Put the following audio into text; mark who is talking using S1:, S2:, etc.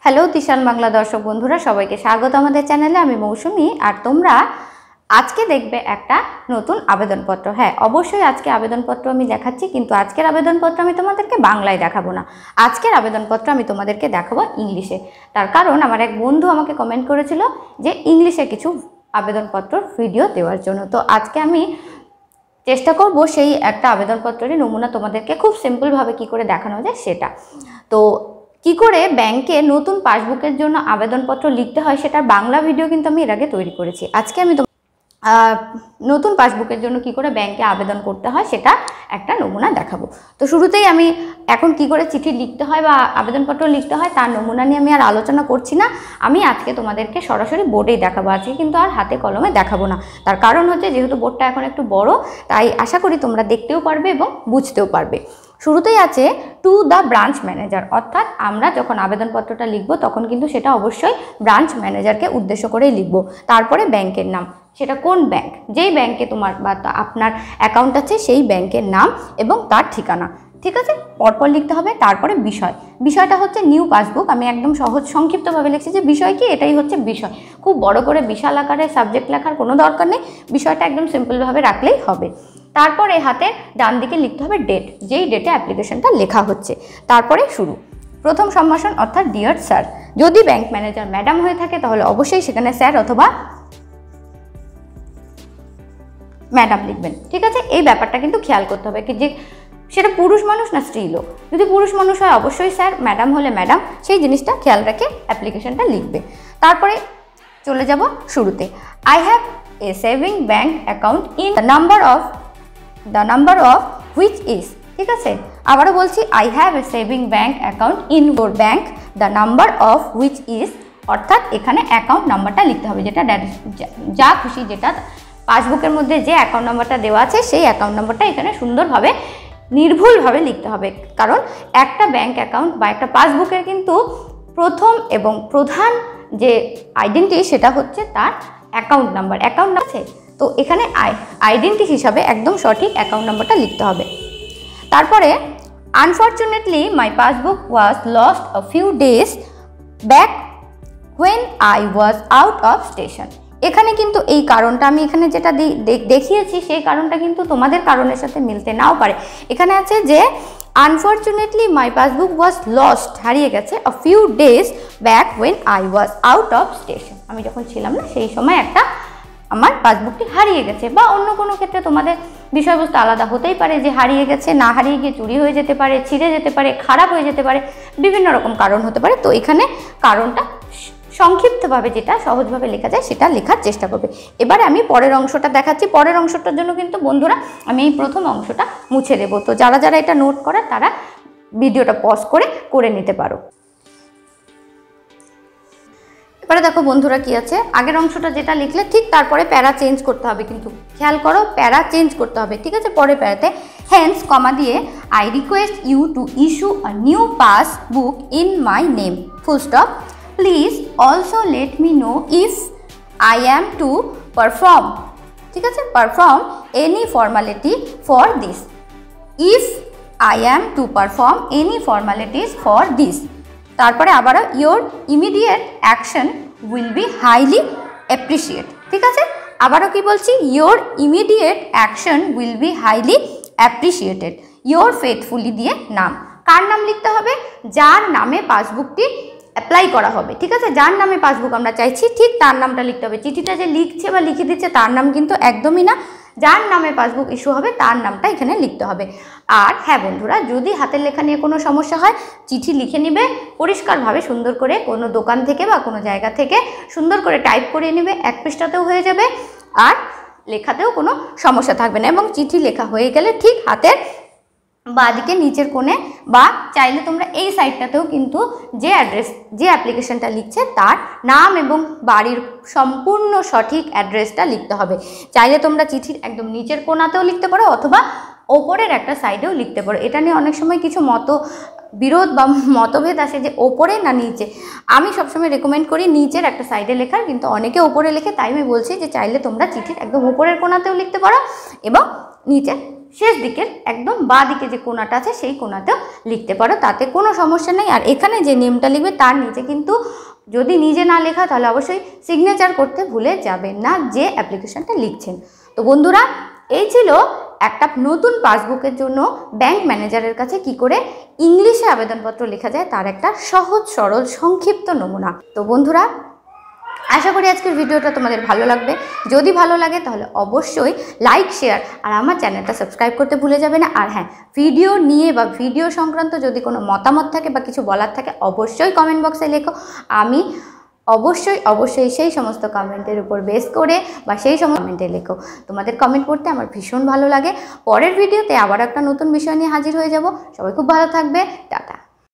S1: Hello Dishan Bangla দর্শক বন্ধুরা, সবাইকে স্বাগত আমাদের চ্যানেলে। আমি মৌসুমি, আর তোমরা আজকে দেখবে একটা নতুন আবেদনপত্র। হ্যাঁ, অবশ্যই আজকে আবেদনপত্র আমি দেখাচ্ছি, কিন্তু আজকের আবেদনপত্র আমি তোমাদেরকে বাংলায় দেখাবো না। আজকের আবেদনপত্র আমি তোমাদেরকে দেখাবো ইংলিশে। তার কারণ আমার এক বন্ধু আমাকে কমেন্ট করেছিল যে ইংলিশে কিছু আবেদনপত্র ভিডিও দেওয়ার জন্য। তো আজকে আমি চেষ্টা করব সেই একটা আবেদনপত্রের নমুনা তোমাদেরকে খুব সিম্পলভাবে কী করে দেখানো যায় সেটা। তো কি করে ব্যাংকে নতুন পাসবুকের জন্য আবেদনপত্র লিখতে হয় সেটার বাংলা ভিডিও কিন্তু আমি এর আগে তৈরি করেছি। আজকে আমি নতুন পাসবুকের জন্য কি করে ব্যাংকে আবেদন করতে হয় সেটা একটা নমুনা দেখাবো। তো শুরুতেই আমি এখন কি করে চিঠি লিখতে হয় বা আবেদনপত্র লিখতে হয় তার নমুনা নিয়ে আমি আর আলোচনা করছি না। আমি আজকে তোমাদেরকে সরাসরি বোর্ডেই দেখাবো, আজকে কিন্তু আর হাতে কলমে দেখাবো না। তার কারণ হচ্ছে যেহেতু বোর্ডটা এখন একটু বড়, তাই আশা করি তোমরা দেখতেও পারবে এবং বুঝতেও পারবে। শুরুতেই আছে টু দ্য ব্রাঞ্চ ম্যানেজার, অর্থাৎ আমরা যখন আবেদনপত্রটা লিখবো তখন কিন্তু সেটা অবশ্যই ব্রাঞ্চ ম্যানেজারকে উদ্দেশ্য করেই লিখবো। তারপরে ব্যাংকের নাম, সেটা কোন ব্যাংক, যেই ব্যাংকে তোমার বা আপনার অ্যাকাউন্ট আছে সেই ব্যাংকের নাম এবং তার ঠিকানা, ঠিক আছে, পরপর লিখতে হবে। তারপরে বিষয়, বিষয়টা হচ্ছে নিউ পাসবুক। আমি একদম সহজ সংক্ষিপ্তভাবে লিখছি যে বিষয় কি, এটাই হচ্ছে বিষয়। খুব বড় করে বিশাল আকারে সাবজেক্ট লেখার কোনো দরকার নেই, বিষয়টা একদম সিম্পলভাবে রাখলেই হবে। তারপরে হাতে ডান দিকে লিখতে হবে ডেট, যেই ডেটে অ্যাপ্লিকেশনটা লেখা হচ্ছে। তারপরে শুরু, প্রথম সম্ভাষণ অর্থাৎ ডিয়ার স্যার। যদি ব্যাংক ম্যানেজার ম্যাডাম হয়ে থাকে তাহলে অবশ্যই সেখানে স্যার অথবা ম্যাডাম লিখবেন, ঠিক আছে। এই ব্যাপারটা কিন্তু খেয়াল করতে হবে কি যে সেটা পুরুষ মানুষ না স্ত্রী লোক। যদি পুরুষ মানুষ হয় অবশ্যই স্যার, ম্যাডাম হলে ম্যাডাম, সেই জিনিসটা খেয়াল রেখে অ্যাপ্লিকেশনটা লিখবে। তারপরে চলে যাব শুরুতে, I have a saving bank account in the number of which is, ঠিক আছে। আবারও বলছি, I have a saving bank account in your bank the number of which is, অর্থাৎ এখানে অ্যাকাউন্ট নাম্বারটা লিখতে হবে, যেটা যা খুশি, যেটা পাসবুকের মধ্যে যে অ্যাকাউন্ট নাম্বারটা দেওয়া আছে সেই অ্যাকাউন্ট নাম্বারটা এখানে সুন্দরভাবে নির্ভুলভাবে লিখতে হবে। কারণ একটা ব্যাংক অ্যাকাউন্ট বা একটা পাসবুকের কিন্তু প্রথম এবং প্রধান যে আইডেন্টি সেটা হচ্ছে তার অ্যাকাউন্ট নাম্বার। অ্যাকাউন্ট আছে, তো এখানে আইডেন্টি হিসাবে একদম সঠিক অ্যাকাউন্ট নাম্বারটা লিখতে হবে। তারপরে unfortunately my passbook was lost a few days back when I was out of station. এখানে কিন্তু এই কারণটা আমি এখানে যেটা দেখিয়েছি সেই কারণটা কিন্তু তোমাদের কারণের সাথে মিলতে নাও পারে। এখানে আছে যে unfortunately my passbook was lost, হারিয়ে গেছে, a few days back when I was out of station. আমি যখন ছিলাম না সেই সময় আমার পাসবুকটি হারিয়ে গেছে। বা অন্য কোনো ক্ষেত্রে তোমাদের বিষয়বস্তু আলাদা হতেই পারে, যে হারিয়ে গেছে, না হারিয়ে গিয়ে চুরি হয়ে যেতে পারে, ছিঁড়ে যেতে পারে, খারাপ হয়ে যেতে পারে, বিভিন্ন রকম কারণ হতে পারে। তো এখানে কারণটা সংক্ষিপ্তভাবে যেটা সহজভাবে লেখা যায় সেটা লেখার চেষ্টা করবে। এবারে আমি পরের অংশটা দেখাচ্ছি। পরের অংশটার জন্য কিন্তু বন্ধুরা আমি এই প্রথম অংশটা মুছে দেবো। তো যারা যারা এটা নোট করা তারা ভিডিওটা পজ করে নিতে পারো। এবারে দেখো বন্ধুরা কি আছে, আগের অংশটা যেটা লিখলে ঠিক তারপরে প্যারা চেঞ্জ করতে হবে, কিন্তু খেয়াল করো প্যারা চেঞ্জ করতে হবে, ঠিক আছে। পরে প্যারাতে হেন্স কমা দিয়ে I request you to issue a new passbook in my name, full stop. Please also let me know if I am to perform, ঠিক আছে, perform any formality for this, if I am to perform any formalities for this. তারপরে আবারও your immediate action will be highly appreciate, ঠিক আছে। আবারও কি বলছি, your immediate action will be highly appreciated. Your faithfully দিয়ে নাম, কার নাম লিখতে হবে, যার নামে পাসবুকটি অ্যাপ্লাই করা হবে, ঠিক আছে। যার নামে পাসবুক আমরা চাইছি ঠিক তার নামটা লিখতে হবে। চিঠিটা যে লিখছে বা লিখে দিচ্ছে তার নাম কিন্তু একদমই না, যার নামে পাসবুক ইস্যু হবে তার নামটা এখানে লিখতে হবে। আর হ্যাঁ বন্ধুরা, যদি হাতের লেখা নিয়ে কোনো সমস্যা হয় চিঠি লিখে নিবে পরিষ্কারভাবে, সুন্দর করে কোনো দোকান থেকে বা কোনো জায়গা থেকে সুন্দর করে টাইপ করে নেবে, এক পৃষ্ঠাতেও হয়ে যাবে আর লেখাতেও কোনো সমস্যা থাকবে না। এবং চিঠি লেখা হয়ে গেলে ঠিক হাতের বাঁদিকে নিচের কোণে বা চাইলে তোমরা এই সাইডটাতেও কিন্তু যে অ্যাপ্লিকেশনটা লিখছে তার নাম এবং বাড়ির সম্পূর্ণ সঠিক অ্যাড্রেসটা লিখতে হবে। চাইলে তোমরা চিঠির একদম নিচের কোণাতেও লিখতে পারো অথবা ওপরের একটা সাইডেও লিখতে পারো। এটা নিয়ে অনেক সময় কিছু বিরোধ বা মতভেদ আসে যে ওপরে না নিচে। আমি সবসময় রেকমেন্ড করি নিচের একটা সাইডে লেখার, কিন্তু অনেকে ওপরে লেখে, তাই আমি বলছি যে চাইলে তোমরা চিঠির একদম ওপরের কোণাতেও লিখতে পারো এবং নিচে শেষ দিকের একদম বাঁ দিকে যে কোণাটা আছে সেই কোণাতেও লিখতে পারো, তাতে কোনো সমস্যা নেই। আর এখানে যে নেমটা লিখবে তার নিচে কিন্তু যদি নিজে না লেখা তাহলে অবশ্যই সিগনেচার করতে ভুলে যাবেন না যে অ্যাপ্লিকেশনটা লিখছেন। তো বন্ধুরা, এই ছিল একটা নতুন পাসবুকের জন্য ব্যাংক ম্যানেজারের কাছে কি করে ইংলিশে আবেদনপত্র লেখা যায় তার একটা সহজ সরল সংক্ষিপ্ত নমুনা। তো বন্ধুরা, আশা করি আজকের ভিডিওটা তোমাদের ভালো লাগবে। যদি ভালো লাগে তাহলে অবশ্যই লাইক, শেয়ার আর আমার চ্যানেলটা সাবস্ক্রাইব করতে ভুলে যাবে না। আর হ্যাঁ, ভিডিও নিয়ে বা ভিডিও সংক্রান্ত যদি কোনো মতামত থাকে বা কিছু বলার থাকে অবশ্যই কমেন্ট বক্সে লেখো। আমি অবশ্যই সেই সমস্ত কমেন্টের উপর বেস করে বা সেই সমস্ত কমেন্টে লেখো। তোমাদের কমেন্ট পড়তে আমার ভীষণ ভালো লাগে। পরের ভিডিওতে আবার একটা নতুন বিষয় নিয়ে হাজির হয়ে যাব। সবাই খুব ভালো থাকবে। টাটা।